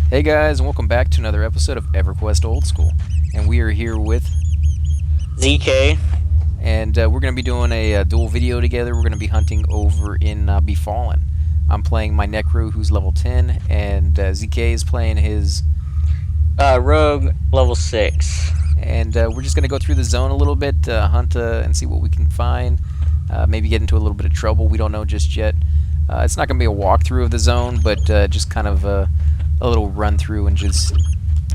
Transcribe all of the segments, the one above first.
Hey guys, and welcome back to another episode of Everquest Old School. And we are here with, ZK. and we're going to be doing a dual video together. We're going to be hunting over in Befallen. I'm playing my Necro, who's level 10, and ZK is playing his Rogue level 6. And we're just going to go through the zone a little bit, hunt and see what we can find. Maybe get into a little bit of trouble. We don't know just yet. It's not going to be a walkthrough of the zone, but just kind of a little run through and just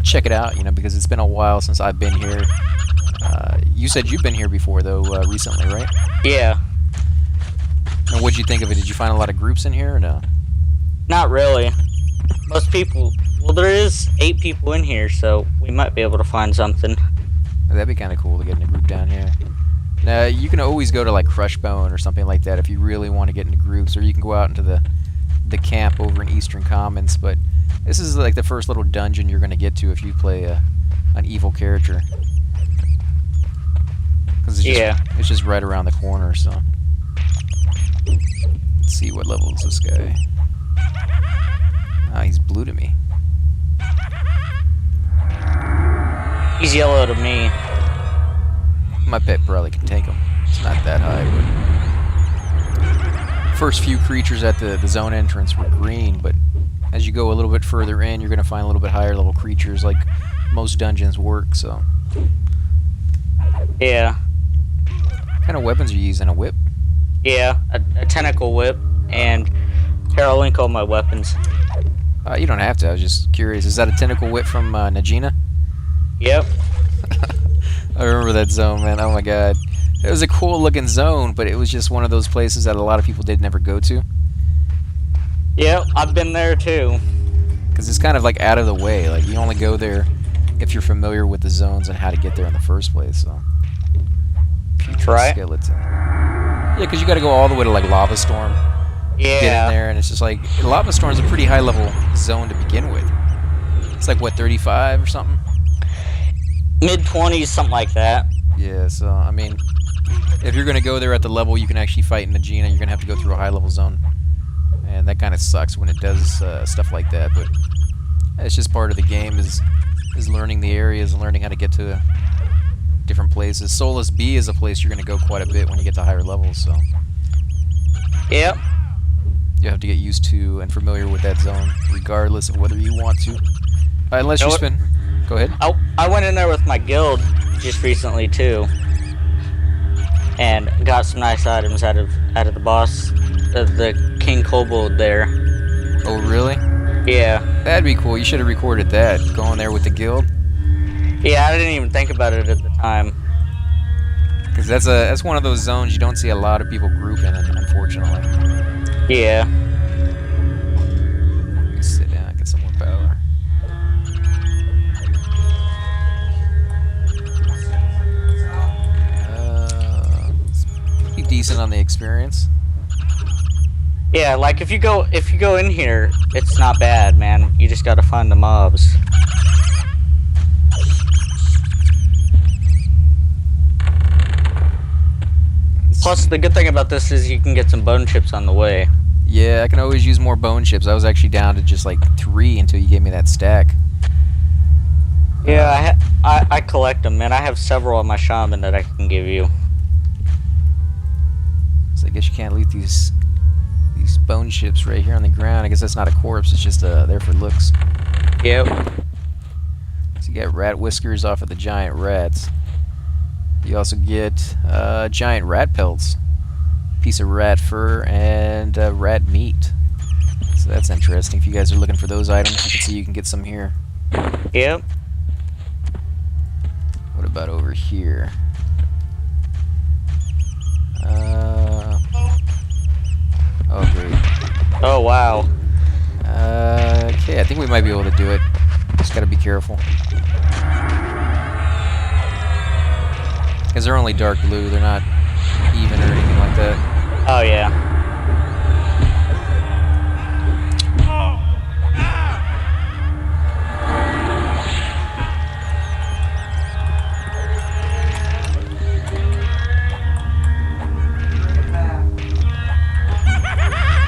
check it out, because it's been a while since I've been here. You said you've been here before, though, recently, right? Yeah. And what'd you think of it? Did you find a lot of groups in here, or no? Not really. Most people... Well, there is 8 people in here, so we might be able to find something. That'd be kind of cool to get in a group down here. Now, you can always go to, like, Crushbone or something like that if you really want to get into groups, or you can go out into the camp over in Eastern Commons, but this is, like, the first little dungeon you're going to get to if you play an evil character. Because it's just right around the corner, so... Let's see, what level is this guy? Ah, he's blue to me. He's yellow to me. My pet probably can take him. It's not that high, but... First few creatures at the zone entrance were green, but as you go a little bit further in, you're going to find a little bit higher level creatures, like most dungeons work, so... Yeah. What kind of weapons are you using? A whip? Yeah, a tentacle whip, and here I'll link all my weapons. You don't have to, I was just curious. Is that a tentacle whip from Najina? Yep. I remember that zone, man. Oh my god. It was a cool looking zone, but it was just one of those places that a lot of people did never go to. Yep, I've been there too. Because it's kind of like out of the way. Like, you only go there if you're familiar with the zones and how to get there in the first place, so... Right. Skeleton. Yeah, because you got to go all the way to, like, Lava Storm. Yeah. Get in there, and it's just like... Lava Storm's a pretty high level zone to begin with. It's like, what, 35 or something? Mid-20s, something like that. Yeah, so, I mean... If you're going to go there at the level you can actually fight in Najina, you're going to have to go through a high level zone. And that kind of sucks when it does stuff like that, but... It's just part of the game, is learning the areas and learning how to get to different places. Solus B is a place you're going to go quite a bit when you get to higher levels, so... Yep. You have to get used to and familiar with that zone, regardless of whether you want to. Unless you spend... Go ahead. I went in there with my guild just recently too, and got some nice items out of the boss, of the King Kobold there. Oh, really? Yeah. That'd be cool. You should have recorded that, going there with the guild. Yeah, I didn't even think about it at the time. Because that's one of those zones you don't see a lot of people group in, unfortunately. Yeah. Sit down, get some more power. It's pretty decent on the experience. Yeah, like if you go in here, it's not bad, man. You just gotta find the mobs. Plus, the good thing about this is you can get some bone chips on the way. Yeah, I can always use more bone chips. I was actually down to just like 3 until you gave me that stack. Yeah, I collect them, man. I have several on my shaman that I can give you. So I guess you can't loot these bone chips right here on the ground. I guess that's not a corpse. It's just there for looks. Yep. So you get rat whiskers off of the giant rats. You also get giant rat pelts, piece of rat fur, and rat meat. So that's interesting. If you guys are looking for those items, you can see you can get some here. Yep. What about over here? Oh, great. Oh, wow. Okay, I think we might be able to do it. Just gotta be careful. Because they're only dark blue, they're not even or anything like that. Oh, yeah.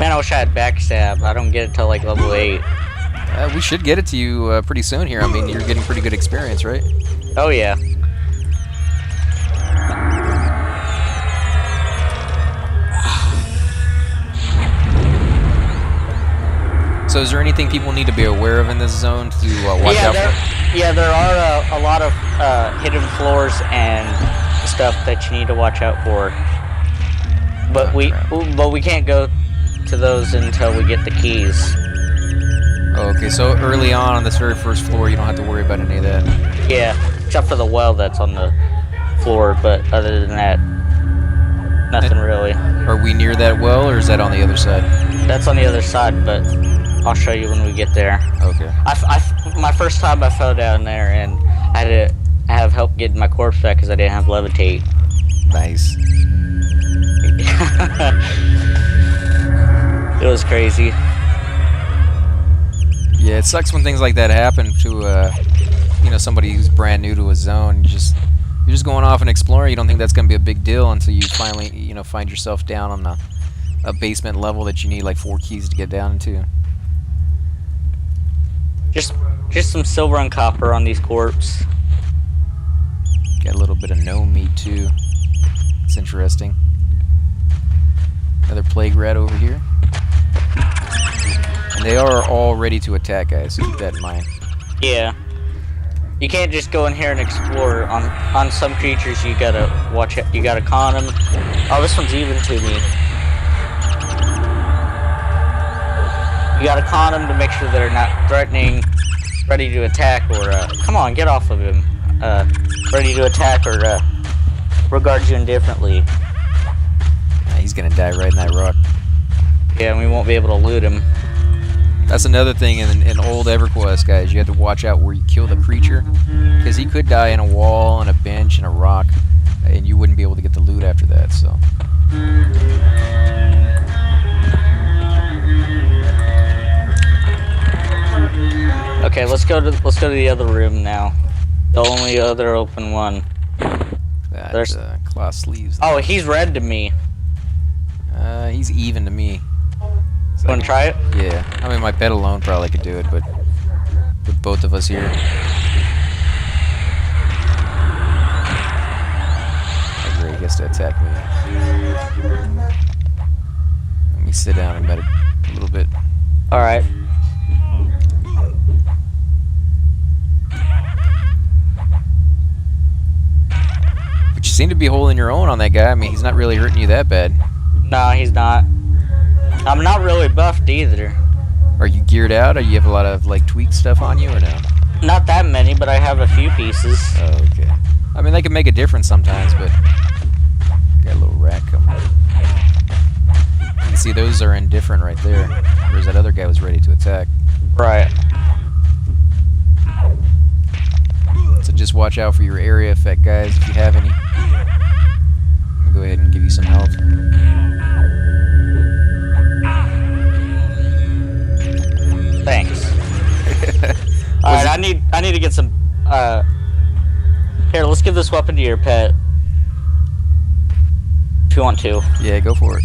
Man, I wish I had backstab. I don't get it till like level 8. We should get it to you pretty soon here. I mean, you're getting pretty good experience, right? Oh yeah. So is there anything people need to be aware of in this zone to watch out for? Yeah, there are a lot of hidden floors and stuff that you need to watch out for. But we can't go to those until we get the keys. Okay, so early on this very first floor, you don't have to worry about any of that. Yeah, except for the well that's on the floor, but other than that, nothing really. Are we near that well, or is that on the other side? That's on the other side, but I'll show you when we get there. Okay. My first time I fell down there, and I had to have help getting my corpse back because I didn't have levitate. Nice. It was crazy. Yeah, it sucks when things like that happen to somebody who's brand new to a zone. You're just going off and exploring. You don't think that's going to be a big deal until you finally find yourself down on a basement level that you need like 4 keys to get down into. Just some silver and copper on these corpses. Got a little bit of gnome meat too. It's interesting. Another plague rat over here. And they are all ready to attack, guys, so keep that in mind. Yeah. You can't just go in here and explore. On some creatures, you gotta watch it. You gotta con them. Oh, this one's even to me. You gotta con them to make sure they're not threatening, ready to attack, or come on, get off of him. Ready to attack or regard you indifferently. He's gonna die right in that rock. Yeah, and we won't be able to loot him. That's another thing in old Everquest, guys. You have to watch out where you kill the creature, because he could die in a wall, on a bench, in a rock, and you wouldn't be able to get the loot after that. So. Okay, let's go to the other room now. The only other open one. There's cloth sleeves. Oh, he's red to me. He's even to me. So Want to try it? Yeah. I mean, my pet alone probably could do it, but with both of us here. I agree, he gets to attack me. Let me sit down and meditate a little bit. Alright. But you seem to be holding your own on that guy. I mean, he's not really hurting you that bad. No, he's not. I'm not really buffed either. Are you geared out? Or you have a lot of like tweak stuff on you, or no? Not that many, but I have a few pieces. Oh, okay. I mean, they can make a difference sometimes, but got a little rat coming. You can see those are indifferent right there, whereas that other guy was ready to attack. Right. So just watch out for your area effect, guys, if you have any. Let me go ahead and give you some health. Thanks. Alright, I need to get some here, let's give this weapon to your pet. If you want to. Yeah, go for it.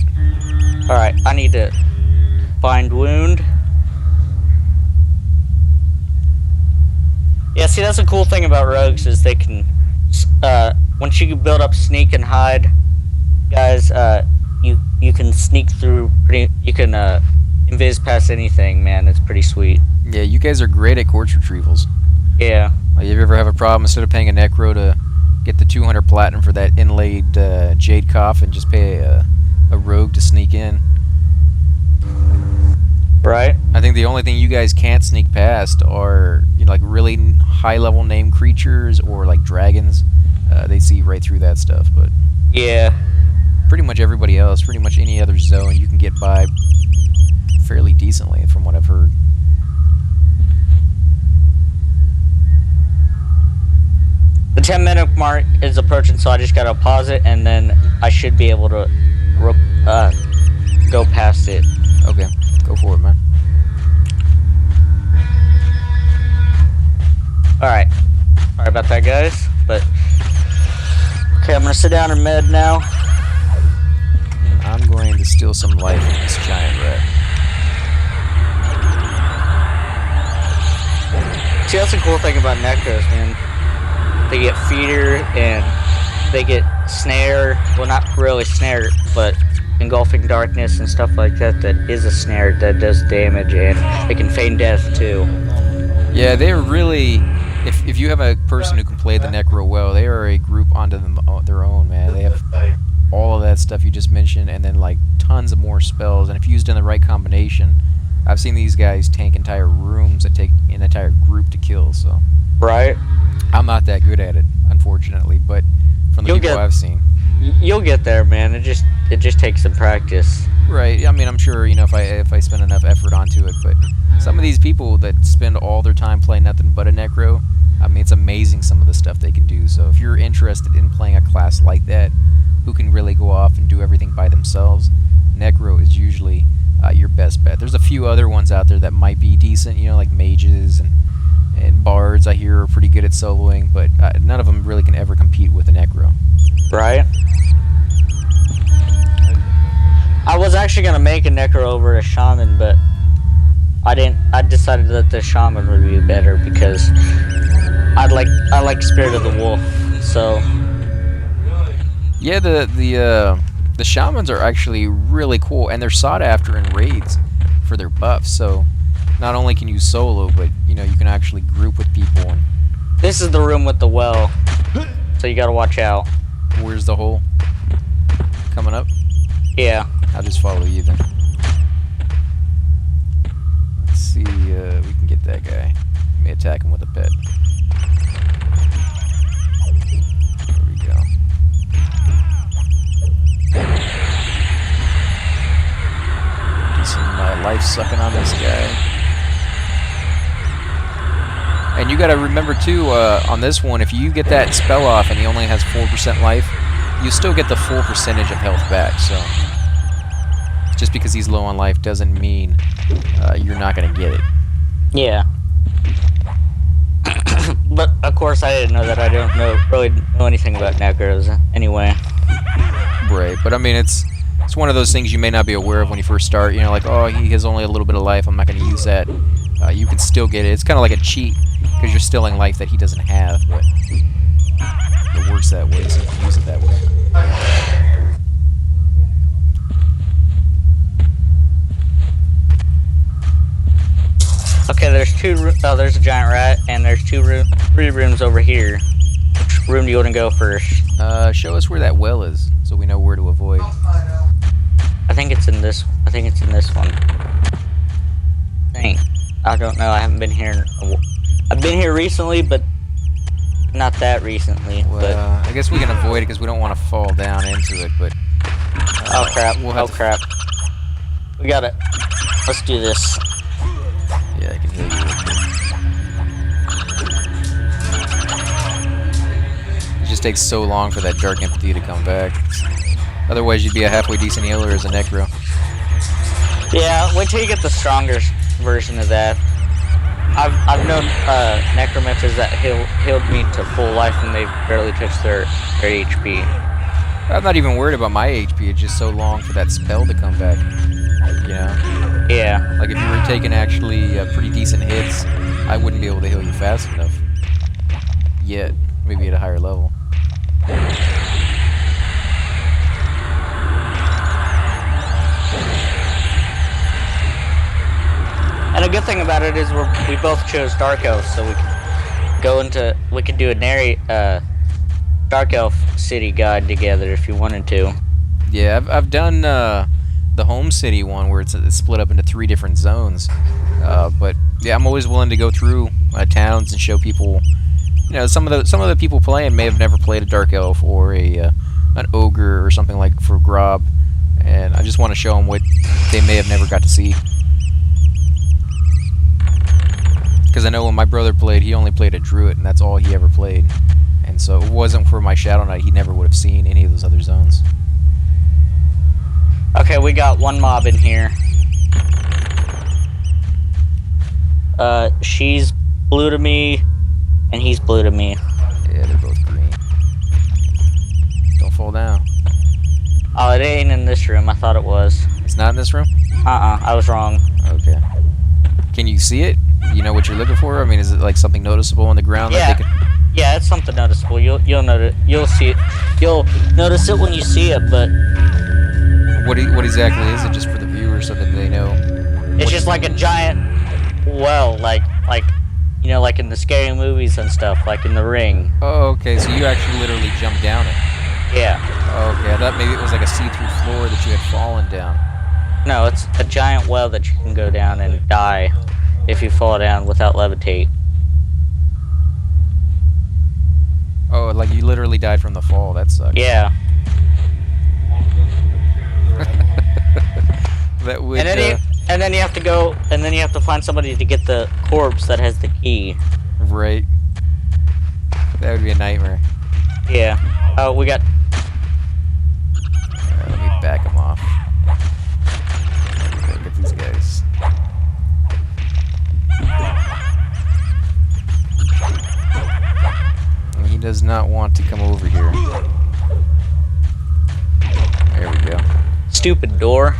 Alright, I need to find wound. Yeah, see, that's a cool thing about rogues is they can once you build up sneak and hide, guys, you can sneak through you can invis past anything, man. It's pretty sweet. Yeah, you guys are great at corpse retrievals. Yeah. You ever have a problem, instead of paying a Necro to get the 200 platinum for that inlaid jade coffin, just pay a rogue to sneak in? Right. I think the only thing you guys can't sneak past are like really high level named creatures or like dragons. They see right through that stuff, but yeah, pretty much everybody else, pretty much any other zone, you can get by fairly decently, from what I've heard. The 10-minute mark is approaching, so I just gotta pause it, and then I should be able to go past it. Okay, go for it, man. Alright. Sorry about that, guys, but... Okay, I'm gonna sit down and med now. And I'm going to steal some life from this giant rat. See, that's the cool thing about Necros, man. They get feeder and they get snare. Well, not really snare, but engulfing darkness and stuff like that. That is a snare that does damage, and they can feign death too. Yeah, they're really. If you have a person who can play the Necro well, they are a group onto their own, man. They have all of that stuff you just mentioned, and then like tons of more spells. And if used in the right combination, I've seen these guys tank entire rooms that take an entire group to kill. So, right? I'm not that good at it, unfortunately, but from the people I've seen, you'll get there, man. It just takes some practice. Right. I mean, I'm sure if I spend enough effort onto it, but some of these people that spend all their time playing nothing but a Necro, I mean, it's amazing some of the stuff they can do. So if you're interested in playing a class like that, who can really go off and do everything by themselves, Necro is usually your best bet. There's a few other ones out there that might be decent, like mages and bards. I hear are pretty good at soloing, but none of them really can ever compete with a Necro. Right. I was actually gonna make a Necro over a shaman, but I didn't. I decided that the shaman would be better because I like Spirit of the Wolf. So yeah, the shamans are actually really cool, and they're sought after in raids for their buffs. So not only can you solo, but you can actually group with people. And this is the room with the well, so you gotta watch out. Where's the hole? Coming up? Yeah. I'll just follow you then. Let's see, we can get that guy. Let me attack him with a pet. There we go. Do some life sucking on this guy. And you gotta remember too, on this one, if you get that spell off and he only has 4% life, you still get the full percentage of health back, so just because he's low on life doesn't mean you're not gonna get it. Yeah. But of course I didn't know that. I don't really know anything about Necros anyway. Right, but I mean it's one of those things you may not be aware of when you first start. Like, oh, he has only a little bit of life, I'm not gonna use that. You can still get it. It's kind of like a cheat because you're stealing life that he doesn't have, but it works that way, so you can use it that way. Okay, there's there's a giant rat, and there's three rooms over here. Which room do you want to go first? Show us where that well is, so we know where to avoid. I think it's in this one. I don't know. I haven't been here. I've been here recently, but not that recently. Well, but I guess we can avoid it because we don't want to fall down into it. But oh crap! Crap! We got it. Let's do this. Yeah, I can hear you. It just takes so long for that dark empathy to come back. Otherwise, you'd be a halfway decent healer as a Necro. Yeah, wait till you get the stronger version of that. I've known necromancers that healed me to full life and they barely touched their HP. I'm not even worried about my HP. It's just so long for that spell to come back. Yeah. Like if you were taking actually pretty decent hits, I wouldn't be able to heal you fast enough. Yet, maybe at a higher level. And a good thing about it is we both chose Dark Elf, so we could do a Dark Elf city guide together if you wanted to. Yeah, I've done the home city one where it's split up into 3 different zones. But yeah, I'm always willing to go through towns and show people. Some of the people playing may have never played a Dark Elf or an ogre or something like for Grob, and I just want to show them what they may have never got to see. Because I know when my brother played, he only played a druid, and that's all he ever played. And so it wasn't for my Shadow Knight, he never would have seen any of those other zones. Okay, we got one mob in here. She's blue to me, and he's blue to me. Yeah, they're both green. Don't fall down. Oh, it ain't in this room. I thought it was. It's not in this room? I was wrong. Okay. Can you see it? You know what you're looking for? I mean, is it like something noticeable on the ground that Yeah. they can... Yeah, it's something noticeable. You'll notice. You'll see it. You'll notice it when you see it, but What exactly is it, just for the viewers so that they know? it's just like a giant well, like you know, like in the scary movies and stuff, like in The Ring. Oh, okay, so you actually literally jumped down it. Yeah. Okay, I thought maybe it was like a see-through floor that you had fallen down. No, it's a giant well that you can go down and die if you fall down without levitate. Oh, like you literally died from the fall. That sucks. Yeah. That would. And then you have to go, and then you have to find somebody to get the corpse that has the key. Right. That would be a nightmare. Yeah. Oh, we got. Alright, let me back him off. Look at these guys. And he does not want to come over here. There we go. Stupid door.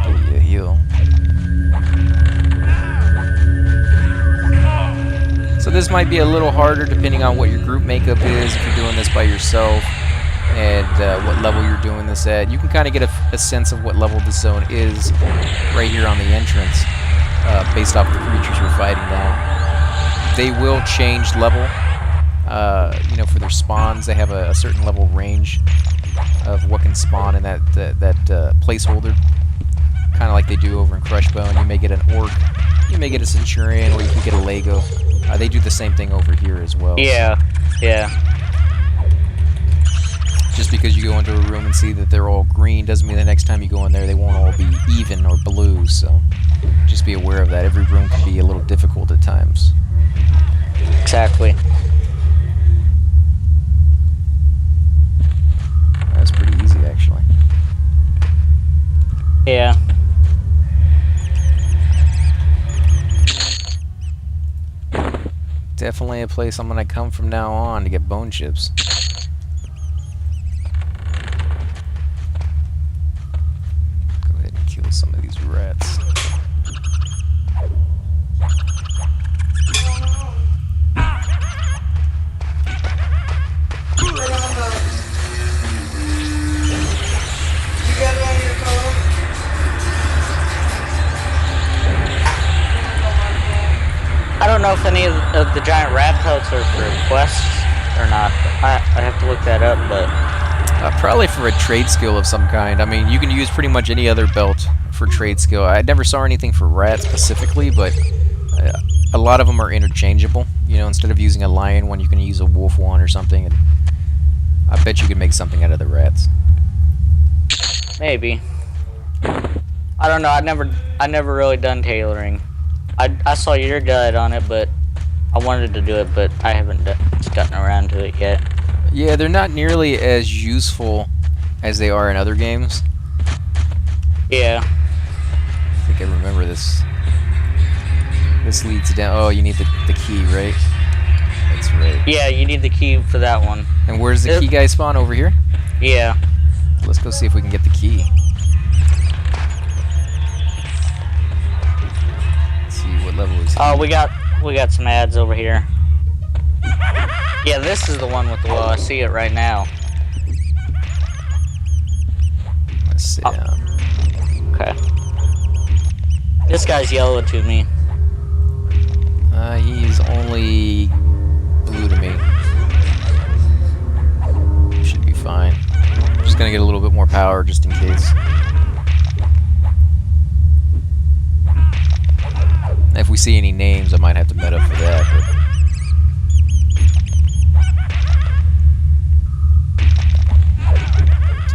Give you a heal. So this might be a little harder depending on what your group makeup is, if you're doing this by yourself, and what level you're doing this at. You can kind of get a sense of what level this zone is right here on the entrance, based off of the creatures you're fighting now. They will change level, you know, for their spawns. They have a certain level range of what can spawn in that placeholder, kind of like they do over in Crushbone. You may get an Orc, you may get a Centurion, or you can get a Lego. They do the same thing over here as well. Yeah, yeah. Just because you go into a room and see that they're all green doesn't mean the next time you go in there they won't all be even or blue, so just be aware of that. Every room can be a little difficult at times. Exactly. That's pretty easy, actually. Yeah. Definitely a place I'm gonna come from now on to get bone chips. Go ahead and kill some of these rats. I don't know if any of the giant rat pelts are for quests or not. I have to look that up, but Probably for a trade skill of some kind. I mean, you can use pretty much any other belt for trade skill. I never saw anything for rats specifically, but a lot of them are interchangeable. You know, instead of using a lion one, you can use a wolf one or something. And I bet you could make something out of the rats. maybe. I don't know. I never really done tailoring. I saw your guide on it, but I wanted to do it, but I haven't gotten around to it yet. Yeah, they're not nearly as useful as they are in other games. Yeah. I think I remember this. This leads down. Oh, you need the key, right? That's right. Yeah, you need the key for that one. And where's the key guy spawn? Over here? Yeah. Let's go see if we can get the key. Let's see, what level is he? Oh, we got some ads over here. Yeah, this is the one with the well. I see it right now. Let's sit down. Okay. This guy's yellow to me. He's only blue to me. Should be fine. Just gonna get a little bit more power just in case. If we see any names, I might have to meta for that. But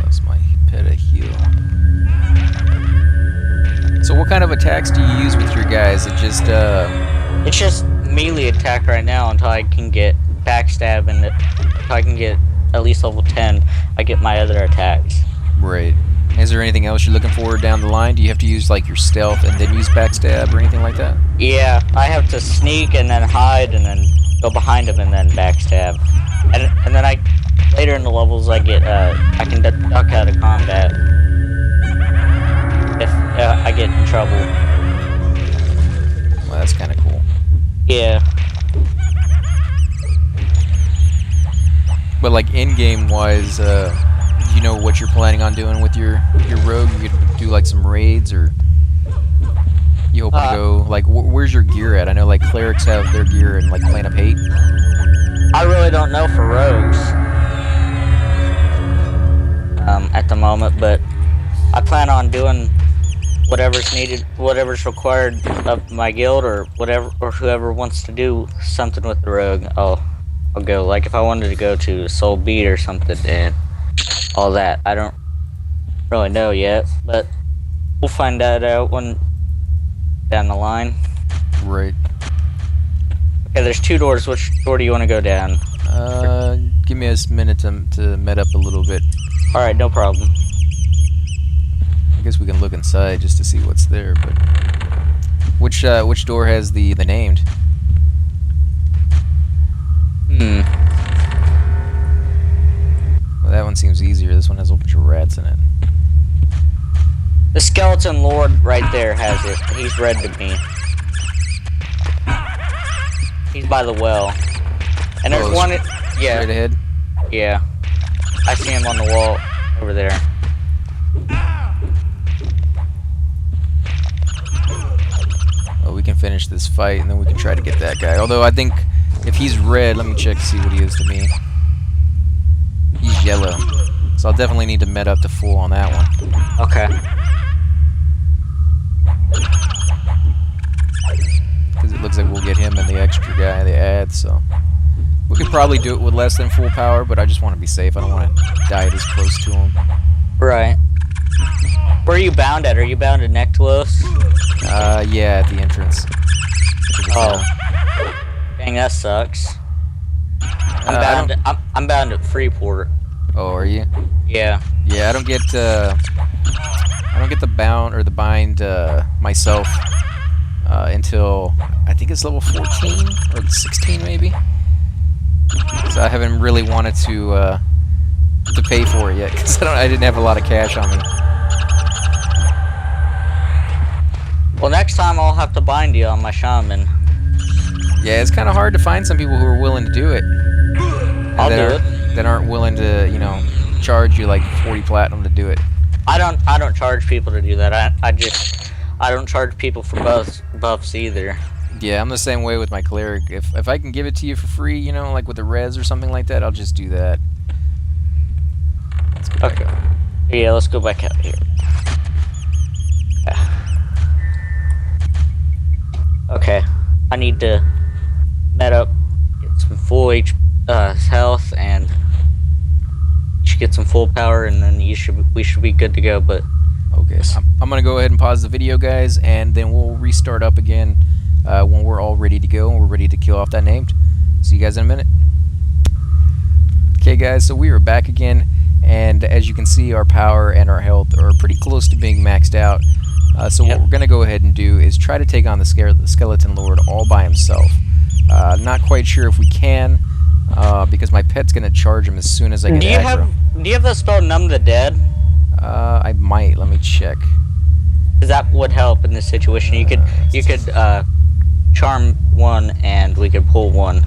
that's my peta heal. So what kind of attacks do you use with your guys? It's just melee attack right now until I can get backstab and if I can get at least level 10, I get my other attacks. Right. Is there anything else you're looking for down the line? Do you have to use like your stealth and then use backstab or anything like that? Yeah, I have to sneak and then hide and then go behind him and then backstab. And then later in the levels I get I can duck out of combat I get in trouble. Well, that's kind of cool. Yeah. But like in-game wise, do you know what you're planning on doing with your rogue? You could do like some raids, or you hoping to go like where's your gear at? I know like clerics have their gear and like Plane of Hate. I really don't know for rogues at the moment, but I plan on doing whatever's needed, whatever's required of my guild, or whatever, or whoever wants to do something with the rogue. I'll go. Like if I wanted to go to Soul Beat or something and all that, I don't really know yet, but we'll find that out when down the line. Right. Okay, there's 2 doors. Which door do you want to go down? Give me a minute to med up a little bit. All right, no problem. I guess we can look inside just to see what's there. But which door has the named? Well, that one seems easier. This one has a whole bunch of rats in it. The skeleton lord right there has it. He's red to me. He's by the well. And there's one. Yeah. Straight ahead. Yeah. I see him on the wall over there. Well, we can finish this fight and then we can try to get that guy. Although I think if he's red, let me check to see what he is to me. He's yellow. So I'll definitely need to med up to full on that one. Okay. Because it looks like we'll get him and the extra guy they add, so we could probably do it with less than full power, but I just want to be safe. I don't want to die this close to him. Right. Where are you bound at? Are you bound to Nectlos? Yeah, at the entrance. Oh. Dang, that sucks. I'm bound at Freeport. Oh, are you? Yeah. Yeah, I don't get the bound or the bind myself until I think it's level 14 or 16 maybe. So I haven't really wanted to pay for it yet because I didn't have a lot of cash on me. Well, next time I'll have to bind you on my shaman. Yeah, it's kind of hard to find some people who are willing to do it. I'll do it. That aren't willing to, you know, charge you like 40 platinum to do it. I don't charge people to do that. I don't charge people for buffs either. Yeah, I'm the same way with my cleric. If I can give it to you for free, you know, like with a res or something like that, I'll just do that. Let's go back up. Yeah, let's go back out here. Okay, I need to med up, get some full health, and should get some full power, and then we should be good to go. But okay, I'm gonna go ahead and pause the video, guys, and then we'll restart up again when we're all ready to go and we're ready to kill off that named. See you guys in a minute. Okay, guys, so we are back again, and as you can see, our power and our health are pretty close to being maxed out. So what we're going to go ahead and do is try to take on the Skeleton Lord all by himself. Not quite sure if we can, because my pet's going to charge him as soon as I get aggro. Do you have the spell Numb the Dead? I might. Let me check. Because that would help in this situation. You could charm one, and we could pull one.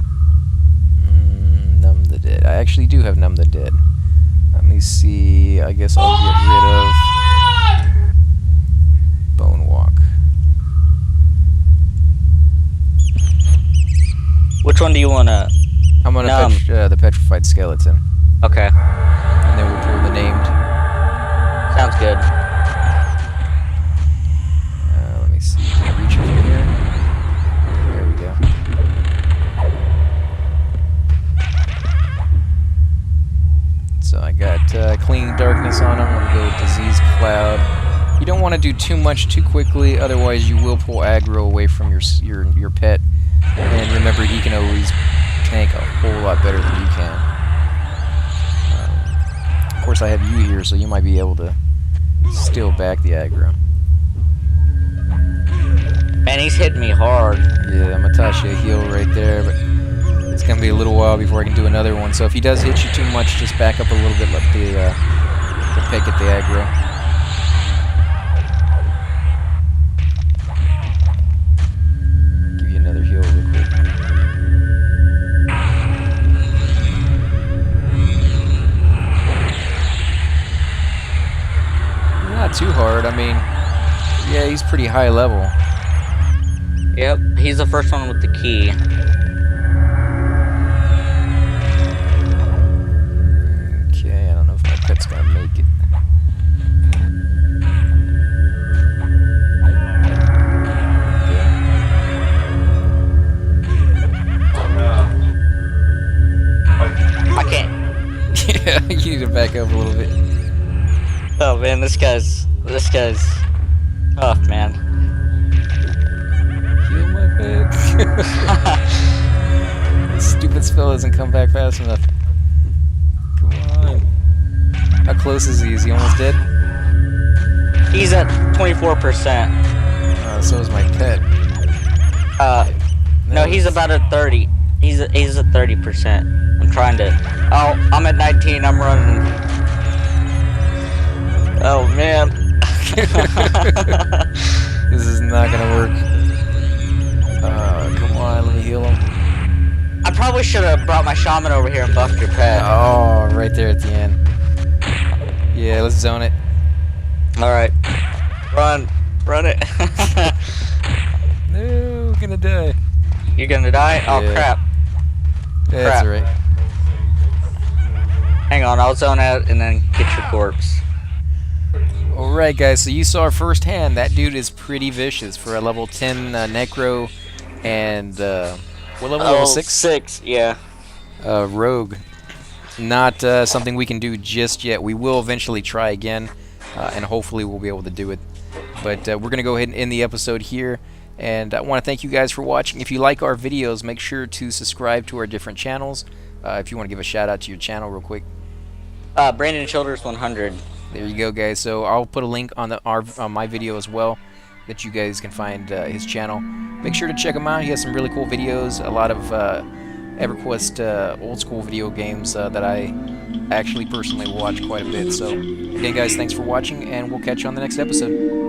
Numb the Dead. I actually do have Numb the Dead. Let me see. I guess I'll get rid of Bone Walk. Which one do you want to? I'm going to fetch the Petrified Skeleton. Okay. And then we'll pull the named. Sounds good. Let me see. Can I reach it from here? There we go. So I got Clean Darkness on him. I'm going to go with Disease Cloud. You don't want to do too much too quickly, otherwise you will pull aggro away from your pet. And remember, he can always tank a whole lot better than you can. Of course, I have you here, so you might be able to steal back the aggro. Man, he's hitting me hard. Yeah, I'm gonna toss you a heal right there, but it's gonna be a little while before I can do another one. So if he does hit you too much, just back up a little bit, let the pet get the aggro. start. I mean, yeah, he's pretty high level. Yep, he's the first one with the key. Okay, I don't know if my pet's gonna make it. I can't. Yeah, you need to back up a little bit. Oh man, this guy's tough, man. Heal my pet. This stupid spell doesn't come back fast enough. Come on. How close is he? Is he almost dead? He's at 24%. So is my pet. No, he's about at 30. He's at 30%. I'm trying to. Oh, I'm at 19. I'm running. Oh man. This is not gonna work. Come on, let me heal him. I probably should have brought my shaman over here and buffed your pet. Oh, right there at the end. Yeah, let's zone it. Alright. Run it. No, gonna die. You're gonna die? Oh Yeah. crap. Yeah, that's alright. Hang on, I'll zone out and then get your corpse. Alright guys, so you saw firsthand, that dude is pretty vicious for a level 10 Necro and, what level? Level 6? 6, yeah. Rogue. Not something we can do just yet. We will eventually try again, and hopefully we'll be able to do it. But we're going to go ahead and end the episode here. And I want to thank you guys for watching. If you like our videos, make sure to subscribe to our different channels. If you want to give a shout out to your channel real quick. Brandon Childers 100. There you go, guys. So I'll put a link on my video as well, that you guys can find his channel. Make sure to check him out. He has some really cool videos. A lot of Everquest old school video games that I actually personally watch quite a bit. So again, guys, thanks for watching, and we'll catch you on the next episode.